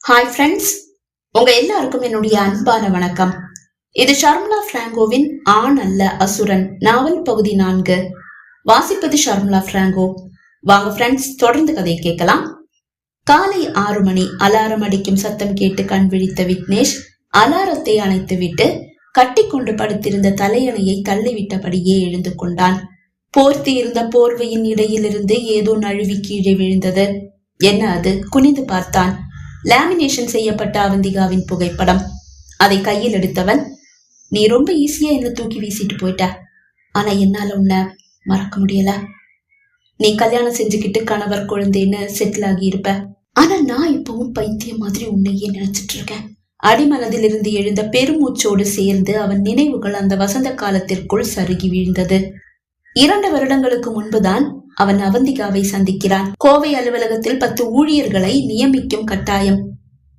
Hi friends, உங்க எல்லாருக்கும் என்னுடைய அன்பான வணக்கம். இது ஷர்மிளா பிராங்கோவின் ஆண் அல்ல அசுரன் நாவல் பகுதி 4. வாசிப்பது ஷர்மிளா பிராங்கோ. வாங்க ஃப்ரெண்ட்ஸ், தொடர்ந்து கதையை கேட்கலாம். காலை 6 மணி அலாரம் அடிக்கும் சத்தம் கேட்டு கண் விழித்த விக்னேஷ் அலாரத்தை அணைத்து விட்டு கட்டி கொண்டு படுத்திருந்த தலையணையை தள்ளிவிட்டபடியே எழுந்து கொண்டான். போர்த்தி இருந்த போர்வையின் இடையிலிருந்து ஏதோ நழுவி கீழே விழுந்தது. என்ன அது? குனிந்து பார்த்தான். லேமினேஷன் செய்யப்பட்ட அவந்திகாவின் புகைப்படம். அதை கையில் எடுத்தவன், நீ ரொம்ப ஈஸியா என்ன தூக்கி வீசிட்டு போயிட்ட, ஆனா என்னால உன்னை மறக்க முடியல. நீ கல்யாணம் செஞ்சுக்கிட்டு கணவர் குழந்தைன்னு செட்டில் ஆகி இருப்ப, ஆனா நான் இப்பவும் பைத்தியம் மாதிரி உன்னையே நினைச்சிட்டு இருக்கேன். அடிமனதில் இருந்து எழுந்த பெருமூச்சோடு சேர்ந்து அவன் நினைவுகள் அந்த வசந்த காலத்திற்குள் சருகி வீழ்ந்தது. 2 வருடங்களுக்கு முன்புதான் அவன் அவந்திகாவை சந்திக்கிறான். கோவை அலுவலகத்தில் 10 ஊழியர்களை நியமிக்கும் கட்டாயம்.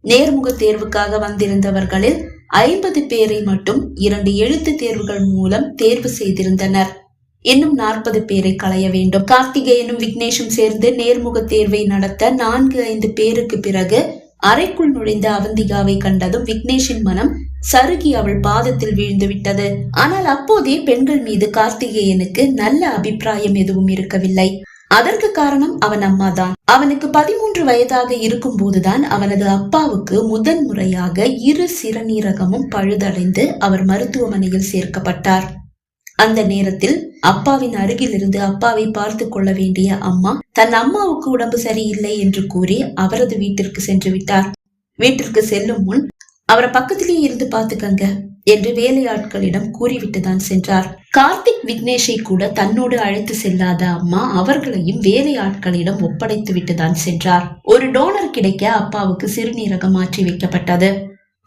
நேர்முக தேர்வுக்காக வந்திருந்தவர்களில் 50 பேரை மட்டும் 2 எழுத்து தேர்வுகள் மூலம் தேர்வு செய்திருந்தனர். இன்னும் 40 பேரை களைய வேண்டும். கார்த்திகேயனும் விக்னேஷும் சேர்ந்து நேர்முக தேர்வை நடத்த 4-5 பேருக்கு பிறகு அறைக்குள் நுழைந்த அவந்திகாவை கண்டதும் விக்னேஷின் மனம் சருகி அவள் பாதத்தில் வீழ்ந்து விட்டது. ஆனால் அப்போதே பெண்கள் மீது கார்த்திகேயனுக்கு நல்ல அபிப்பிராயம் எதுவும் இருக்கவில்லை. அதற்கு காரணம் அவன் அம்மாதான். அவனுக்கு 13 வயதாக இருக்கும் போதுதான் அவனது அப்பாவுக்கு முதன் முறையாக 2 சிறுநீரகமும் பழுதடைந்து அவர் மருத்துவமனையில் சேர்க்கப்பட்டார். அந்த நேரத்தில் அப்பாவின் அருகில் இருந்து அப்பாவை பார்த்து கொள்ள வேண்டிய அம்மா தன் அம்மாவுக்கு உடம்பு சரியில்லை என்று கூறி அவரது வீட்டிற்கு சென்று விட்டார். வீட்டிற்கு செல்லும் முன் அவரை பக்கத்திலேயே இருந்து பாத்துக்கங்க என்று வேலையாட்களிடம் கூறிவிட்டுதான் சென்றார். கார்த்திக் விக்னேஷை கூட தன்னோடு அழைத்து செல்லாத அம்மா அவர்களையும் வேலையாட்களிடம் ஒப்படைத்து விட்டுதான் சென்றார். ஒரு டோனர் கிடைக்க அப்பாவுக்கு சிறுநீரகம் மாற்றி வைக்கப்பட்டது.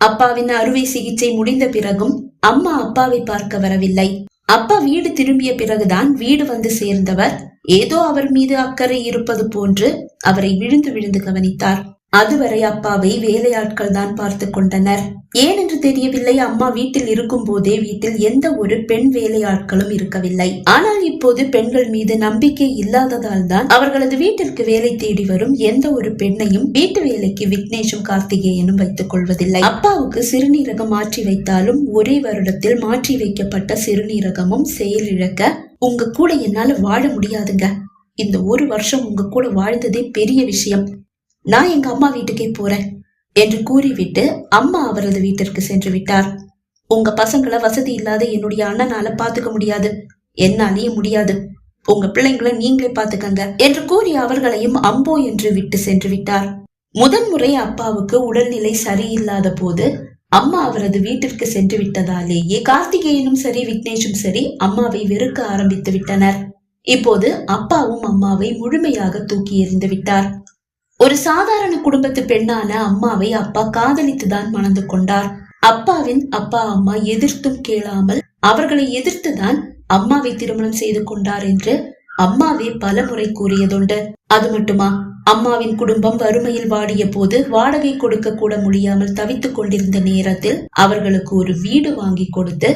அப்பாவின் அறுவை சிகிச்சை முடிந்த பிறகும் அம்மா அப்பாவை பார்க்க வரவில்லை. அப்பா வீடு திரும்பிய பிறகுதான் வீடு வந்து சேர்ந்தவர் ஏதோ அவர் மீது அக்கறை இருப்பது போன்று அவரை விழுந்து விழுந்து கவனித்தார். அதுவரை அப்பாவை வேலையாட்கள் தான் பார்த்து கொண்டனர். ஏன் என்று தெரியவில்லை. அம்மா வீட்டில் இருக்கும் போதே வீட்டில் எந்த ஒரு பெண் வேலையாட்களும் இருக்கவில்லை. ஆனால் இப்போது பெண்கள் மீது நம்பிக்கை இல்லாததால் தான் அவர்களது வீட்டிற்கு வேலை தேடி வரும் எந்த ஒரு பெண்ணையும் வீட்டு வேலைக்கு விக்னேஷும் கார்த்திகேயனும் வைத்துக் கொள்வதில்லை. அப்பாவுக்கு சிறுநீரகம் மாற்றி வைத்தாலும் ஒரே வருடத்தில் மாற்றி வைக்கப்பட்ட சிறுநீரகமும் செயலிழக்க உங்க கூட என்னால வாழ முடியாதுங்க. இந்த 1 வருஷம் உங்க கூட வாழ்ந்ததே பெரிய விஷயம். நான் எங்க அம்மா வீட்டுக்கே போறேன் என்று கூறிவிட்டு அம்மா அவரது வீட்டிற்கு சென்று விட்டார். உங்க பசங்களை வசதி இல்லாத என்னுடைய அண்ணனால பாத்துக்க முடியாது, என்னாலேயும் முடியாது. உங்க பிள்ளைங்களை நீங்களே பாத்துக்கங்க என்று கூறி அவர்களையும் அம்போ என்று விட்டு சென்று விட்டார். முதன்முறை அப்பாவுக்கு உடல்நிலை சரியில்லாத போது அம்மா அவரது வீட்டிற்கு சென்று விட்டதாலேயே கார்த்திகேயனும் சரி விக்னேஷும் சரி அம்மாவை வெறுக்க ஆரம்பித்து விட்டனர். இப்போது அப்பாவும் அம்மாவை முழுமையாக தூக்கி எறிந்து விட்டார். ஒரு சாதாரண குடும்பத்து பெண்ணான அம்மாவை அப்பா காதலித்துதான் மணந்து கொண்டார். அப்பாவின் அப்பா அம்மா எதிர்த்தும் கேளாமல் அவர்களை எதிர்த்துதான் அம்மாவை திருமணம் செய்து கொண்டார் என்று அம்மாவே பல முறை கூறியதுண்டு. அது மட்டுமா, அம்மாவின் குடும்பம் வறுமையில் வாடிய போது வாடகை கொடுக்க கூட முடியாமல் தவித்துக் கொண்டிருந்த நேரத்தில் அவர்களுக்கு ஒரு வீடு வாங்கி கொடுத்து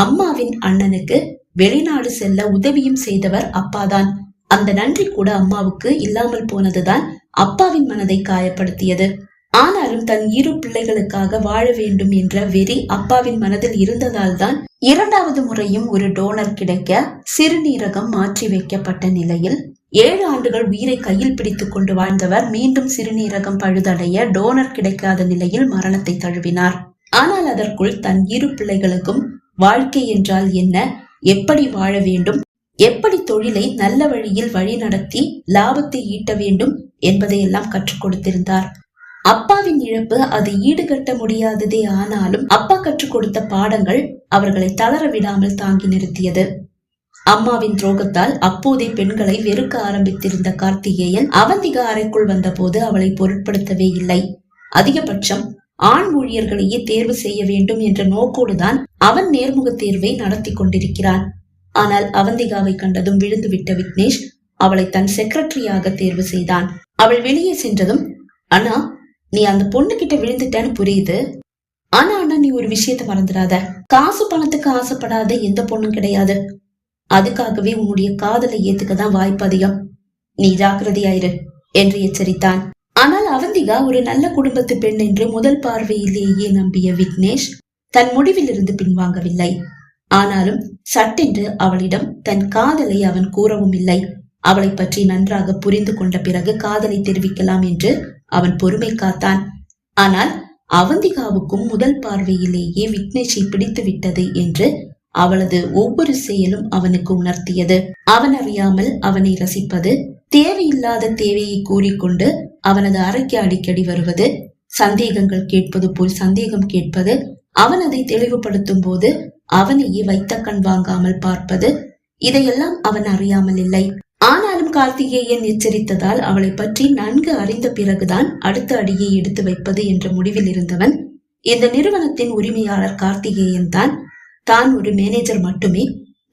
அம்மாவின் அண்ணனுக்கு வெளிநாடு செல்ல உதவியும் செய்தவர் அப்பாதான். அந்த நன்றி கூட அம்மாவுக்கு இல்லாமல் போனதுதான் அப்பாவின் மனதை காயப்படுத்தியது. ஆனாலும் தன் 2 பிள்ளைகளுக்காக வாழ வேண்டும் என்ற வெறி அப்பாவின் மனதில் இருந்ததால் தான் 2வது முறையும் ஒரு டோனர் கிடைக்க சிறுநீரகம் மாற்றி வைக்கப்பட்ட நிலையில் 7 ஆண்டுகள் உயிரை கையில் பிடித்துக் கொண்டு வாழ்ந்தவர் மீண்டும் சிறுநீரகம் பழுதடைய டோனர் கிடைக்காத நிலையில் மரணத்தை தழுவினார். ஆனால் அதற்குள் தன் 2 பிள்ளைகளுக்கும் வாழ்க்கை என்றால் என்ன, எப்படி வாழ வேண்டும், எப்படி தொழிலை நல்ல வழியில் வழி நடத்தி லாபத்தை ஈட்ட வேண்டும் என்பதையெல்லாம் கற்றுக் கொடுத்திருந்தார். அப்பாவின் இழப்பு அது ஈடுகட்ட முடியாததே. ஆனாலும் அப்பா கற்றுக் கொடுத்த பாடங்கள் அவர்களை தளர விடாமல் தாங்கி நிறுத்தியது. அம்மாவின் துரோகத்தால் அப்போதே பெண்களை வெறுக்க ஆரம்பித்திருந்த கார்த்திகேயன் அவந்திகா அறைக்குள் வந்த போது அவளை பொருட்படுத்தவே இல்லை. அதிகபட்சம் ஆண் ஊழியர்களையே தேர்வு செய்ய வேண்டும் என்ற நோக்கோடுதான் அவன் நேர்முக தேர்வை நடத்தி கொண்டிருக்கிறான். ஆனால் அவந்திகாவை கண்டதும் விழுந்து விட்ட விக்னேஷ் அவளை தன் செக்ரட்டரியாக தேர்வு செய்தான். அவள் வெளியே சென்றதும், அண்ணா, நீ அந்த பொண்ணு கிட்ட விழுந்துட்டேன்னு புரியுது. ஆனா நீ ஒரு விஷயத்த மறந்துடாத. காசு பணத்துக்கு ஆசைப்படாத எந்த பொண்ணும் கிடையாது. அதுக்காகவே உன்னுடைய காதலை ஏத்துக்கதான் வாய்ப்பு அதிகம். நீ ஜாக்கிரதையாயிரு என்று எச்சரித்தான். ஆனால் அவந்திகா ஒரு நல்ல குடும்பத்து பெண் என்று முதல் பார்வையிலேயே நம்பிய விக்னேஷ் தன் முடிவிலிருந்து பின்வாங்கவில்லை. ஆனாலும் சட்டென்று அவளிடம் தன் காதலை அவன் கூறவும் இல்லை. அவளை பற்றி நன்றாக புரிந்து கொண்ட பிறகு காதலை தெரிவிக்கலாம் என்று அவன் பொறுமை காத்தான். ஆனால் அவந்திகாவுக்கும் முதல் பார்வையிலேயே விக்னேஷை பிடித்து விட்டது என்று அவளது ஒவ்வொரு செயலும் அவனுக்கு உணர்த்தியது. அவன் அறியாமல் அவனை ரசிப்பது, தேவையில்லாத தேவையை கூறிக்கொண்டு அவனது அறைக்கு அடிக்கடி வருவது, சந்தேகங்கள் கேட்பது போல் சந்தேகம் கேட்பது, அவன் அதை தெளிவுபடுத்தும் போது அவனையே வைத்த கண் வாங்காமல் பார்ப்பது, இதையெல்லாம் அவன் அறியாமல் இல்லை. ஆனாலும் கார்த்திகேயன் எச்சரித்ததால் அவளை பற்றி நன்கு அறிந்த பிறகுதான் அடுத்த அடியை எடுத்து வைப்பது என்ற முடிவில் இருந்தவன் இந்த நிறுவனத்தின் உரிமையாளர் கார்த்திகேயன் தான். தான் ஒரு மேனேஜர் மட்டுமே.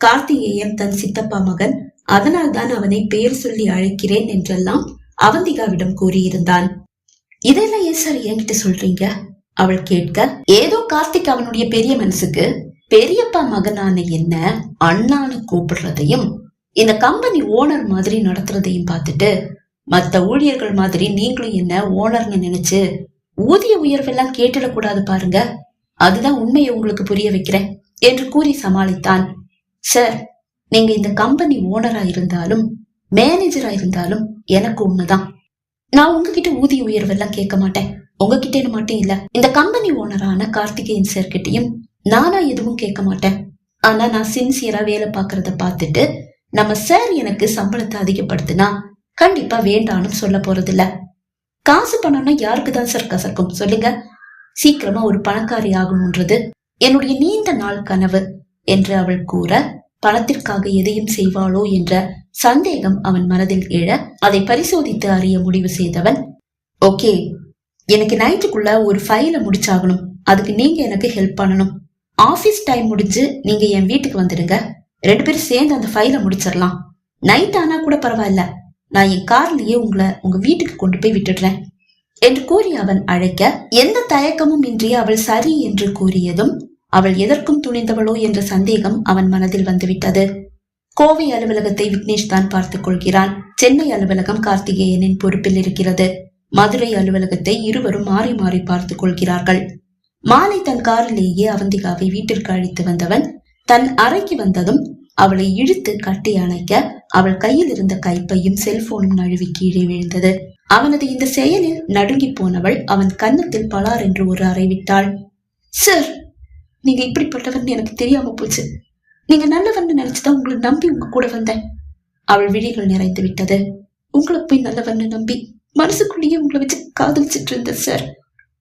கார்த்திகேயன் தன் சித்தப்பா மகன், அதனால் தான் அவனை பெயர் சொல்லி அழைக்கிறேன் என்றெல்லாம் அவந்திகாவிடம் கூறியிருந்தான். இதெல்லாம் ஏன் சார் என்கிட்ட சொல்றீங்க? அவள் கேட்க, ஏதோ கார்த்திக் அவனுடைய பெரிய மனசுக்கு பெரியப்பா மகனான என்ன அண்ணான்னு கூப்பிடுறதையும் இந்த கம்பெனி ஓனர் மாதிரி நடத்துறதையும் பார்த்துட்டு மத்த ஊழியர்கள் மாதிரி நீங்களும் என்ன ஓனர்னு நினைச்சு ஊதிய உயர்வெல்லாம் கேட்டுடக்கூடாது பாருங்க, அதுதான் உண்மையை உங்களுக்கு புரிய வைக்கிறேன் என்று கூறி சமாளித்தான். சார், நீங்க இந்த கம்பெனி ஓனரா இருந்தாலும் மேனேஜரா இருந்தாலும் எனக்கு ஒண்ணுதான். நான் உங்ககிட்ட ஊதிய உயர்வெல்லாம் கேட்க மாட்டேன். உங்ககிட்டேன்னு மட்டும் இல்ல, இந்த கம்பெனி ஓனரான கார்த்திகேயன் சார் கிட்டையும் நானா எதுவும் கேட்க மாட்டேன். ஆனா நான் சின்சியரா வேலை பாக்குறத பார்த்துட்டு நம்ம சார் எனக்கு சம்பளத்தை அதிகப்படுத்தினா கண்டிப்பா வேண்டான்னு சொல்ல போறது இல்ல. காசு பணம்னா யாருக்குதான் சார் கசக்கும் சொல்லுங்க? சீக்கிரமா ஒரு பணக்காரி ஆகணும்ன்றது என்னுடைய நீண்ட நாள் கனவு என்று அவள் கூற, பணத்திற்காக எதையும் செய்வாளோ என்ற சந்தேகம் அவன் மனதில் எழ அதை பரிசோதித்து அறிய முடிவு செய்தவன், ஓகே, எனக்கு நைட்டுக்குள்ள ஒரு ஃபைலை முடிச்சாகணும். அதுக்கு நீங்க எனக்கு ஹெல்ப் பண்ணணும். ஆபீஸ் டைம் முடிஞ்சு நீங்க என் வீட்டுக்கு வந்துடுங்க. 2 பேரும் சேர்ந்து அந்த ஃபைலை முடிச்சிடலாம். நைட் ஆனா கூட பரவாயில்ல, நான் என் கார்லயே உங்களை உங்க வீட்டுக்கு கொண்டு போய் விட்டுடுறேன் என்று கூறி அவன் அழைக்க, எந்த தயக்கமும் இன்றி அவள் சரி என்று கூறியதும் அவள் எதற்கும் துணிந்தவளோ என்ற சந்தேகம் அவன் மனதில் வந்துவிட்டது. கோவை அலுவலகத்தை விக்னேஷ் தான் பார்த்துக் கொள்கிறான். சென்னை அலுவலகம் கார்த்திகேயனின் பொறுப்பில் இருக்கிறது. மதுரை அலுவலகத்தை இருவரும் மாறி மாறி பார்த்துக் கொள்கிறார்கள். மாலை தன் காரிலேயே அவந்திகாவை வீட்டிற்கு அழைத்து வந்தவன் தன் அறைக்கு வந்ததும் அவளை இழுத்து கட்டி அணைக்க, அவள் கையில் இருந்த கைப்பையும் செல்போனும் நழுவி கீழே விழுந்தது. அவனது இந்த செயலில் நடுங்கி போனவள் அவன் கன்னத்தில் பலார் என்று ஒரு அறை விட்டாள். சார், நீங்க இப்படிப்பட்டவர்னு எனக்கு தெரியாம போச்சு. நீங்க நல்லவர்னு நினைச்சுதான் உங்களை நம்பி உங்க கூட வந்தேன். அவள் விழிகள் நிறைந்து விட்டது. உங்களை போய் நல்லவர்னு நம்பி மனசுக்குள்ளேயே உங்களை வச்சு காதலிச்சிட்டு இருந்த சார்.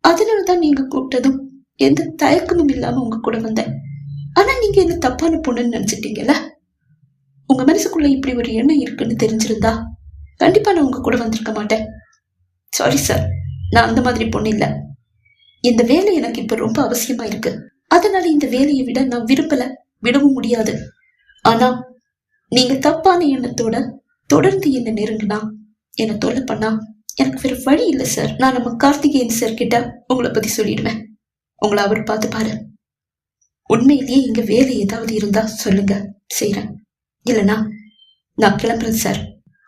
அதனாலதான் நீங்க கூப்பிட்டதும் எந்த தயக்கமும் இல்லாம உங்க கூட வந்தேன். ஆனா நீங்க என்ன தப்பான பொண்ணுன்னு நினைச்சிட்டீங்கல்ல? உங்க மனசுக்குள்ள இப்படி ஒரு எண்ணம் இருக்குன்னு தெரிஞ்சிருந்தா கண்டிப்பா நான் உங்க கூட வந்திருக்க மாட்டேன். சாரி சார், நான் அந்த மாதிரி பொண்ணு இல்ல. இந்த வேலை எனக்கு இப்ப ரொம்ப அவசியமா இருக்கு. அதனால இந்த வேலையை விட நான் விடவும் முடியாது. ஆனா நீங்க தப்பான எண்ணத்தோட தொடர்ந்து என்ன நெருங்கினா, என்ன தொல்லை பண்ணா எனக்கு வேற வழி இல்ல சார். நான் நம்ம கார்த்திகேயன் சார் கிட்ட உங்களை பத்தி சொல்லிடுவேன். உங்களை அவர் பார்த்து பாரு. உண்மையிலேயே இங்க வேலை ஏதாவது இருந்தா சொல்லுங்க, செய்யறேன். இல்லனா நான் கிளம்புறேன் சார்.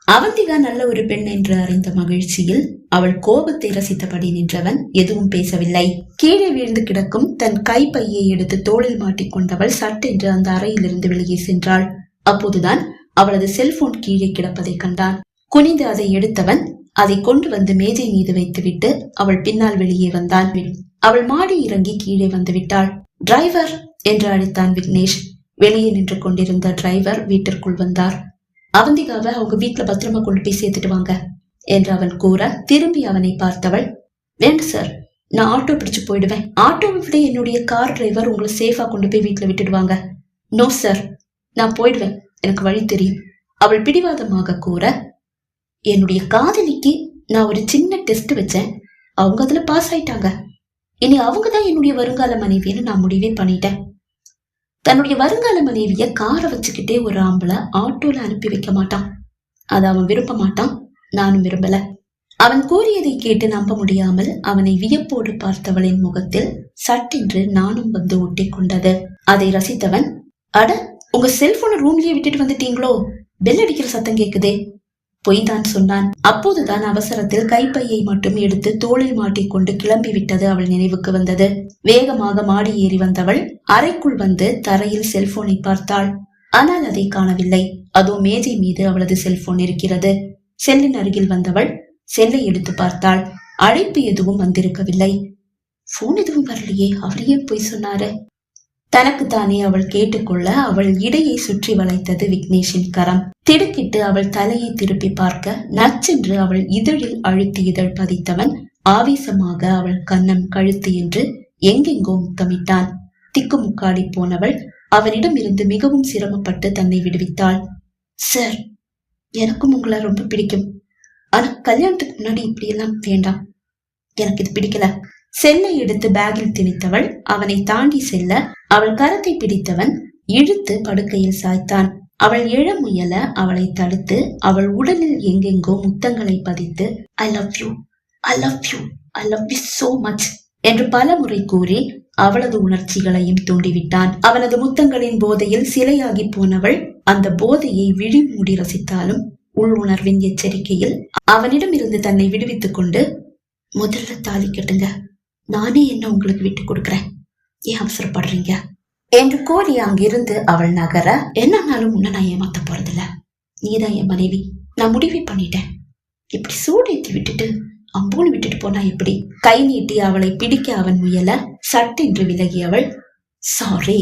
அவந்திகா நல்ல ஒரு பெண் என்று அறிந்த மகிழ்ச்சியில் அவள் கோபத்தை ரசித்தபடி நின்றவன் எதுவும் பேசவில்லை. கீழே வீழ்ந்து கிடக்கும் தன் கைப்பையை எடுத்து தோளில் மாட்டிக்கொண்டவள் சட்டென்று அந்த அறையிலிருந்து வெளியே சென்றாள். அப்போதுதான் அவளது செல்போன் கீழே கிடப்பதை கண்டான். குனிந்து அதை எடுத்தவன் அதை கொண்டு வந்து மேஜை மீது வைத்துவிட்டு அவள் பின்னால் வெளியே வந்தான். அவள் மாடி இறங்கி கீழே வந்து விட்டாள். டிரைவர் என்று அழைத்தான் விக்னேஷ். வெளியே நின்று கொண்டிருந்த டிரைவர் வீட்டிற்குள் வந்தார். அவந்திகாவை அவங்க வீட்டுல பத்திரமா கொண்டு போய் சேர்த்துட்டு வாங்க என்று அவன் கூற, திரும்பி அவனை பார்த்தவள், வேண்டாம் சார், நான் ஆட்டோ பிடிச்சு போயிடுவேன். ஆட்டோவை விட என்னுடைய கார் டிரைவர் உங்களை சேஃபா கொண்டு போய் வீட்டுல விட்டுடுவாங்க. நோ சார், நான் போயிடுவேன், எனக்கு வழி தெரியும். அவள் பிடிவாதமாக கூற, என்னுடைய காதலிக்கு நான் ஒரு சின்ன டெஸ்ட் வச்சேன். அவங்க அதுல பாஸ் ஆயிட்டாங்க. இனி அவங்கதான் என்னுடைய வருங்கால மனைவின்னு நான் முடிவே பண்ணிட்டேன். தன்னுடைய வருங்கால மனைவிய காரை வச்சுக்கிட்டே ஒரு ஆம்பளை ஆட்டோல அனுப்பி வைக்க மாட்டான். அது அவன் விரும்ப மாட்டான், நானும் விரும்பல. அவன் கூறியதை கேட்டு நம்ப முடியாமல் அவனை வியப்போடு பார்த்தவளின் முகத்தில் சட்டென்று நானும் வந்து ஒட்டி கொண்டது. அதை ரசித்தவன், அட, உங்க செல்போனை ரூம்லயே விட்டுட்டு வந்துட்டீங்களோ? பெல் அடிக்கிற சத்தம் கேக்குதே, பொய்தான் சொன்னான். அப்போதுதான் அவசரத்தில் கைப்பையை மட்டும் எடுத்து தோளில் மாட்டிக்கொண்டு கிளம்பி விட்டது அவள் நினைவுக்கு வந்தது. வேகமாக மாடி ஏறி வந்தவள் அறைக்குள் வந்து தரையில் செல்போனை பார்த்தாள். ஆனால் அதை காணவில்லை. அதோ மேஜை மீது அவளது செல்போன் இருக்கிறது. செல்லின் அருகில் வந்தவள் செல்லை எடுத்து பார்த்தாள். அழைப்பு எதுவும் வந்திருக்கவில்லை. போன் எதுவும் வரலையே, அவர் ஏன் போய் சொன்னாரு? தனக்குத்தானே அவள் கேட்டுக்கொள்ள அவள் இடையை சுற்றி வளைத்தது விக்னேஷின் கரம். திடுக்கிட்டு அவள் தலையை திருப்பி பார்க்க நச்சென்று அவள் இதழில் அழுத்தி இதழ் பதித்தவன் ஆவேசமாக அவள் கன்னம் கழுத்து என்று எங்கெங்கோ முத்தமிட்டான். திக்குமுக்காடி போனவள் அவனிடம் இருந்து மிகவும் சிரமப்பட்டு தன்னை விடுவித்தாள். சார், எனக்கும் உங்களை ரொம்ப பிடிக்கும். ஆனா கல்யாணத்துக்கு முன்னாடி இப்படி எல்லாம் வேண்டாம். எனக்கு இது பிடிக்கல. செல்லை எடுத்து பேக்கில் திணித்தவள் அவனை தாண்டி செல்ல அவள் கரத்தை பிடித்தவன் இழுத்து படுக்கையில் சாய்த்தான். அவள் எழ முயல அவளை தடுத்து அவள் உடலில் எங்கெங்கோ முத்தங்களை பதித்து I love you, I love you, I love you so much என்று பல முறை கூறி அவளது உணர்ச்சிகளையும் தூண்டிவிட்டான். அவனது முத்தங்களின் போதையில் சிலையாகி போனவள் அந்த போதையை விழி மூடி ரசித்தாலும் உள்ளுணர்வின் எச்சரிக்கையில் அவனிடம் இருந்து தன்னை விடுவித்துக் கொண்டு முதல்ல தாலி கட்டுங்க, நானே என்ன உங்களுக்கு விட்டு கொடுக்கறேன், ஏன் அவசரப்படுறீங்க என்று கோரி அங்கிருந்து அவள் நகர, என்னன்னாலும் உன்ன நான் ஏமாத்த போறதில்ல, நீதான் என் மனைவி, நான் முடிவே பண்ணிட்டேன். இப்படி சூடேத்தி விட்டுட்டு அம்போன்னு விட்டுட்டு போனா எப்படி? கை நீட்டி அவளை பிடிக்க அவன் முயல சட்டென்று விலகியவள் சாரி,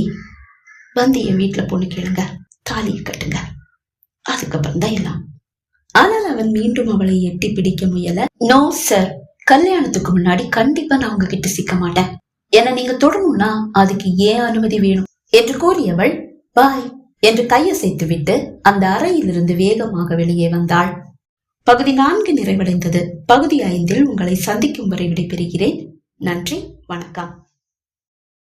வந்து என் வீட்டுல பொண்ணு கேளுங்க, தாலியை கட்டுங்க, அதுக்கப்புறம் தான் எல்லாம். ஆனால் அவன் மீண்டும் அவளை எட்டி பிடிக்க முயல நோ சார், கல்யாணத்துக்கு முன்னாடி கண்டிப்பா நான் உங்ககிட்ட சிக்க மாட்டேன், என்ன நீங்க தொடணும்னா அதுக்கு ஏன் அனுமதி வேணும் என்று கூறியவள் பாய் என்று கையசைத்து விட்டு அந்த அறையிலிருந்து வேகமாக வெளியே வந்தாள். பகுதி 4 நிறைவடைந்தது. பகுதி 5 உங்களை சந்திக்கும் வரை விடைபெறுகிறேன். நன்றி, வணக்கம்.